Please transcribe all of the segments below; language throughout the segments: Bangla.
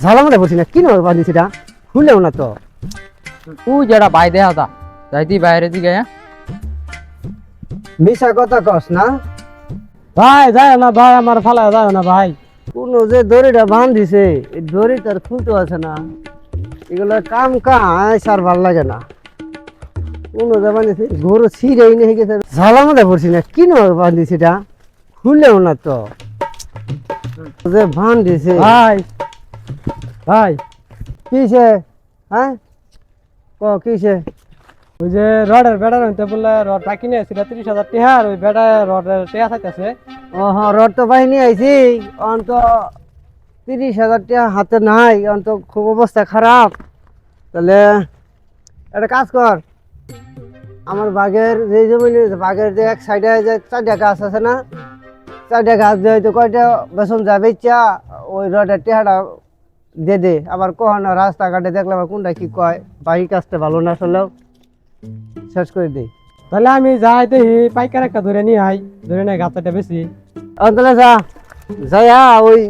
ঝালামাটা বলছি না কি না বাঁধিস এটা খুললেও না তো। তুই যেটা বাই দেয়া যা যাইতি বাইরে দিকে মিশা কথা কস না। ভাই যায় না ভাই, আমার ফালা যায় না ভাই। কোনো যে দড়িটা বাঁধিছে এই দড়িটার খুলতে আছে না, এগুলো কাম কাজ আর ভাল লাগে না। কোনো যে বাঁধিছে গরু ছিঁড়েই নিয়ে গেছে, ঝালামাটা বলছি না কি না বাঁধিস এটা খুললেও না তো। যে বাঁধিছে ভাই ভাই কিসে, হ্যাঁ কিসে? ওই যে রডের বেড়া রইতে বললে রডটা কিনে এসেছিল 30,000 টাকা, আর ওই বেড়া রডের টেয়া থাকতেছে। ও হ্যাঁ, রড তো বাহিনী আইছি, অন্ত 30,000 টাকা হাতে নাই, অন্ত খুব অবস্থা খারাপ। তাহলে একটা কাজ কর, আমার বাঘের যে জমি, বাঘের যে এক সাইডে যে 4টা গাছ আছে না, 4টা গাছ দিয়ে হয়তো কয়টা বেসন যাবে ইচ্ছা ওই রডের টেহাটা দে দে। আবার কখনো রাস্তাঘাটে দেখলাম কোনটা কি কয়, বাকি কাজটা ভালো না আসলেও শেষ করে দিই। তাহলে আমি যাই দেখি পাইকার একটা ধরে নিয়ে আই, ধরে নিয়ে গাছটা বেশি। তাহলে যা যাইয়া ওই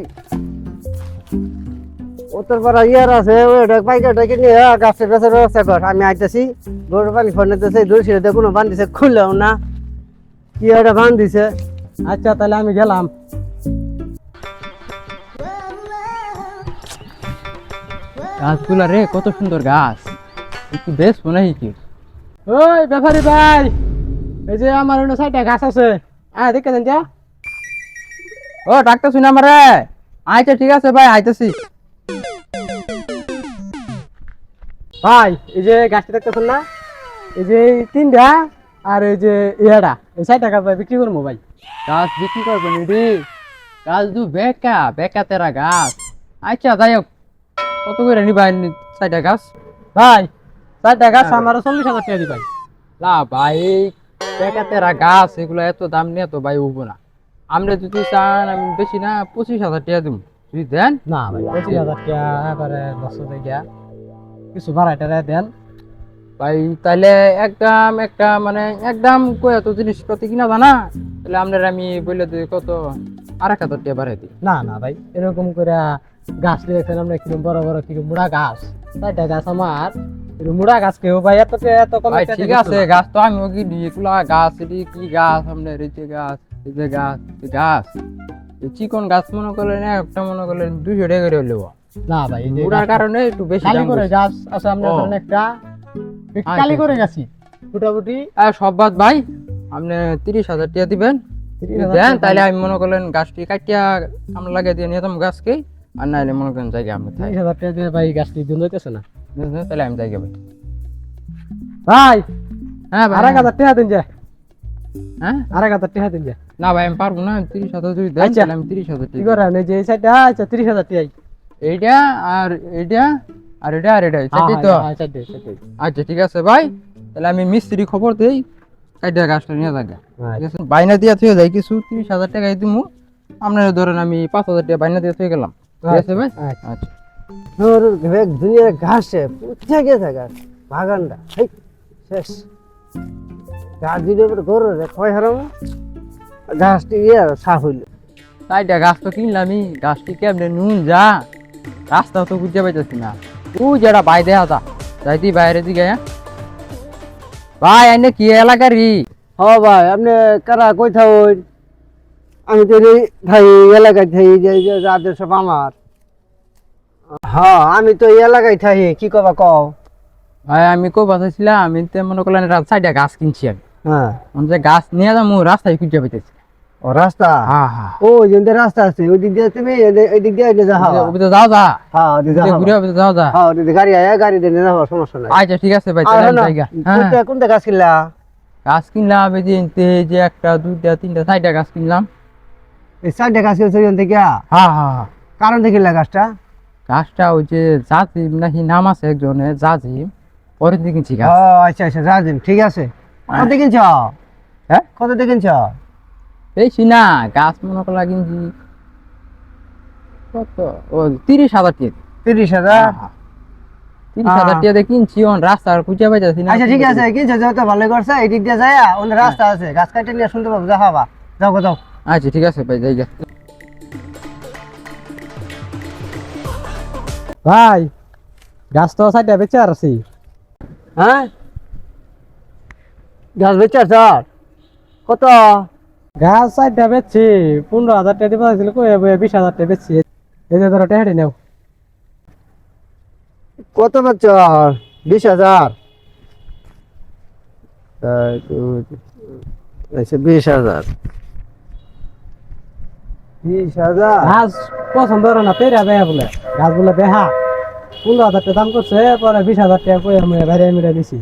উত্তর পাড়া ইয়ার আছে ওইটা পাইকারটাকে নিয়ে গাছের গাছের ব্যবস্থা কর। আমি আইতেছি, গরুর পানি ফোনেতেছে, দূর ছিঁড়ে কোনো বান্ধিছে খুললেও না, কি একটা বান্ধিছে। আচ্ছা তাহলে আমি গেলাম। গাছগুলা রে কত সুন্দর গাছ, একটু বেশ মনে হয় কি। ওই ব্যাপারি ভাই, এই যে আমার অন্য সাইডে গাছ আছে, দেখে দেন যা। ও ডাক্তার শুনে আমার আচ্ছা ঠিক আছে ভাই আইতেছি। ভাই এই যে গাছটা দেখতেছেন না, এই যে এই 3টা আর এই যে ইয়াটা, এই 4টা গাছ ভাই বিক্রি করবো ভাই। গাছ বিক্রি করবেন রে? গাছ দু বেকা বেকা তেরা গাছ। আচ্ছা যাই হোক, কত করে নিবা 4টা গাছ? ভাই 4টা গাছ আমার 40,000 টাকা দি ভাই। না ভাই, বেকা তেরা গাছ এগুলো এত দাম নিয়ে তো ভাই উঠবো না। আমরা যদি চান আমি বেশি না 25,000 টাকা দিব, যদি দেন। না ভাই 25,000 টাকা এবারে 10 টাকা কিছু বাড়াইটা দেন ভাই তাহলে একদম একটা মানে একদম কই এত জিনিসপত্র কিনা জানা, তাহলে আপনার আমি বলে দিই কত 1,000 টাকা বাড়াই দিই। না না ভাই, এরকম করে গাছ দিয়েছেন আমরা, কিরকম বড় বড় কিরকম মুড়া গাছ, 4টা গাছ আমার, এরকম মুড়া গাছ কেউ ভাই এত কম ভাই ঠিক আছে, গাছ তো আমিও কিনি, এগুলা গাছ এটি কি গাছ আপনার, এই যে গাছ, এই যে গাছ, এই গাছ, এই চিকন গাছ মনে করলেন একটা মনে করলেন 200 টাকা করে হইলেও। না ভাই এই যে মুড়ার কারণে একটু বেশি কালি দাম করে বলছি। গাছ আছে আমরা, ও। ধরেন একটা আচ্ছা, কালি করে আচ্ছা। গেছি মোটামুটি আর সব বাদ ভাই, আপনি 30,000 টাকা দিবেন, 30,000 দেন টাকা তাহলে আমি মনে করলেন গাছটি কাটিয়া আমরা লাগিয়ে দিয়ে নিতাম গাছকে, আর নাইলে মনে করেন জায়গা আমি 30,000 টাকা দিয়ে ভাই গাছটি দিন হইতেছে না তাহলে আমি জায়গা ভাই। ভাই। হ্যাঁ ভাই, 1,000 টাকা দিন যায়, হ্যাঁ 1,000 টাকা দিন যায়। না ভাই আমি পারবো না, 30,000 যদি দেন আচ্ছা। তাহলে আমি 30,000 কি টাকা করেন এই যে এই সাইডটা, আচ্ছা 30,000 টাকাই। এইটা আর এইটা আর এটা আর এটা সেটাই তো। সেটাই। আচ্ছা ঠিক আছে ভাই, তাহলে আমি মিস্ত্রি খবর দেই, কাইটা গাছটা নিয়ে যাবে, ঠিক আছে? বাইনা দিয়ে থুয়ে যাই কিছু 30,000 টাকাই দিমু, আপনারা ধরেন আমি 5,000 টাকা বাইনা দিয়ে থুয়ে গেলাম, ঠিক আছে ভাই? আচ্ছা। আচ্ছা দুনিয়ার ঘাসে পুছে গেছে গাছ, বাগানটা হেই, শেষ। গাছ দিলে গরু রে কয় হারাম, গাছটি সাফ হইল। তাইটা গাছ তো কিনলামই, গাছটি কেমনে নুন যা, রাস্তা তো বুঝতে পাইতেছি না। তুই যেটা বাই দেয়া যা যাইতি বাইরে দিকে ভাই, আইনে কি এলাকারই? হ ভাই, আপনি কারা কই থাকুন? আমি তো থাই এলাকায় থাই, যে রাতের সব আমার। হ্যাঁ আমি তো এই এলাকায় থাই, কি কবা কও? ভাই আমি কো বাসাইছিলাম, আমি তো মনে করলেন রাত 4টা গাছ কিনছি আমি, হ্যাঁ যে গাছ নিয়ে যাবো রাস্তায় খুঁজে পাইতেছি। ও রাস্তা, হ্যাঁ হ্যাঁ, ও যেতে রাস্তা আছে ওই দিক দিয়ে, তুমি এই দিক দিয়ে যাও। ওদিকে যাও যা, হ্যাঁ ওদিকে যাও, ঘুরে ওদিকে যাও যা। হ্যাঁ ওদিকে গাড়ি আয়া গাড়ি দিয়ে নিয়ে যাবো, সমস্যা নাই। আচ্ছা ঠিক আছে ভাই, আর তাহলে আমি হলো, জায়গা। হ্যাঁ কোনটা গাছ কিনলা? গাছ কিনলাম এই যে যে 1টা 2টা 3টা 4টা গাছ কিনলাম। এই 4টা গাছ কিনছো ওখান থেকে? হ্যাঁ হ্যাঁ হ্যাঁ, কারণ দেখিলা গাছটা? গাছটা ওই যে জাজিম নাকি নাম আছে একজনের, জাজিম, পরে দিয়ে কিনছি ও গাছ। আচ্ছা আচ্ছা, রাজিম, ঠিক আছে। কত কিনছ? হ্যাঁ কত দিয়ে কিনছ? বেশি না, গাছ মনে করলা কিনছি কত, ও 30,000 টাকা। 30,000? 30,000 টাকা দিয়ে কিনছি, অন রাস্তা আর খুঁজে পাইতেছি না। আচ্ছা ঠিক আছে, কিনছো যত ভালো করছে, এই দিক দিয়ে যায় ওখানে রাস্তা আছে, গাছ কাটে নিয়ে শুনতে পাবো, যাও যাও যাও। আচ্ছা ঠিক আছে ভাই, জায়গা। ভাই গাছ তো সাইডে বেঁচে আর আছি। হ্যাঁ গাছ বেচার স্যার কত? গাছ সাইডে বেচছি 15,000 টাকা দিবা ছিল, কই 20,000 টাকা বেচছি। এই যে ধরো টেহারি নেও। কত বেচার? 20,000। 20,000। 20,000। গাছ পছন্দ হলো না, পেরা দেয়া বলে গাছ বলে দেহা 15,000 টাকা দাম করছে, পরে 20,000 টাকা কই আমি বাইরে মিলে দিছি।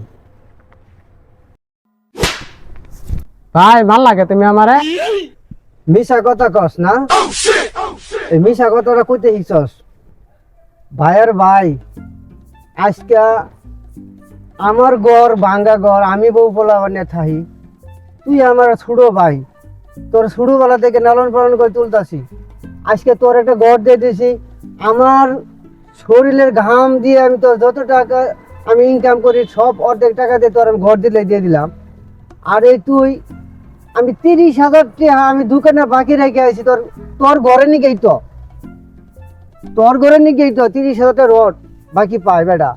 ভাই ভাল লাগে তুমি আমারে? মিশা কথা কস না, এই মিশা কথাটা কইতে শিখছস? ভাইয়ের ভাই আজকে আমার ঘর ভাঙ্গা ঘর, আমি বউ পোলা বানিয়ে থাকি, তুই আমার ছোড়ো ভাই, তোর ছোটবেলা থেকে লালন পালন করে তুলতাছি, আজকে তোর একটা ঘর দিয়ে দিয়েছি, আমার শরীরের ঘাম দিয়ে আমি তোর যত টাকা আমি ইনকাম করি সব অর্ধেক টাকা দিয়ে তোর আমি ঘর দিয়ে দিলাম। আর এই তুই আমি 30,000 টাকা আমি দোকানে বাকি রেখে আছি, তোর তোর ঘরে নিকেই তো, তোর ঘরে নিকেই তো 30,000 টাকা রড বাকি পায় বেটা,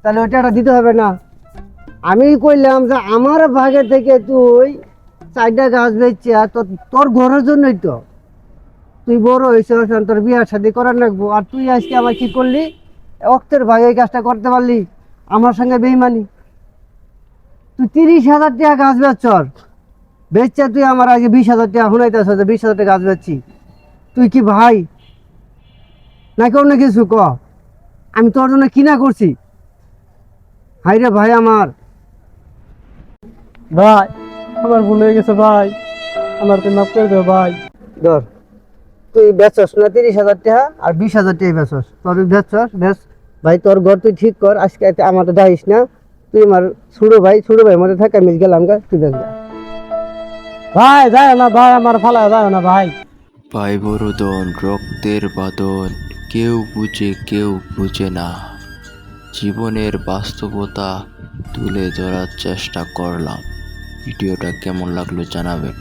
তাহলে ওইটা দিতে হবে না? আমি কইলাম যে আমার ভাগে থেকে তুই 4টা গাছ বেচছে, আর তোর ঘরের জন্যই তো, তুই বড় হয়েছিস, তোর বিয়ার শাদী করার লাগবো, আর তুই আজকে আমার কি করলি? অক্তের ভাগে এই কাজটা করতে পারলি, আমার সঙ্গে বেইমানি। তুই 30,000 টাকা গাছ বেচছর, বেচছে তুই আমার আগে 20,000 টাকা শুনাইতেছ যে 20,000 টাকা গাছ বেচছি, তুই কি ভাই নাকি অন্য কিছু? ক আমি তোর জন্য কিনা করছি? হাই রে ভাই আমার। ভাই আমার ভুল হয়ে গেছে ভাই, আমার তো মাফ করে দাও ভাই। ধর তুই বেচছস না 30,000 টাকা, আর 20,000 টাকা বেচছস, তোর বেচছস বেচ ভাই, তোর ঘর তুই ঠিক কর, আজকে আমার তো দাইস না, তুই আমার ছোট ভাই মধ্যে থাক, আমি গেলাম গা, তুই বেচ যা। ভাই যায় না ভাই, আমার ফালা যায় না ভাই। ভাই বরুদন রক্তের বাদন, কেউ বুঝে না। জীবনের বাস্তবতা তুলে ধরার চেষ্টা করলাম। ভিডিওটা কেমন লাগলো জানাবেন।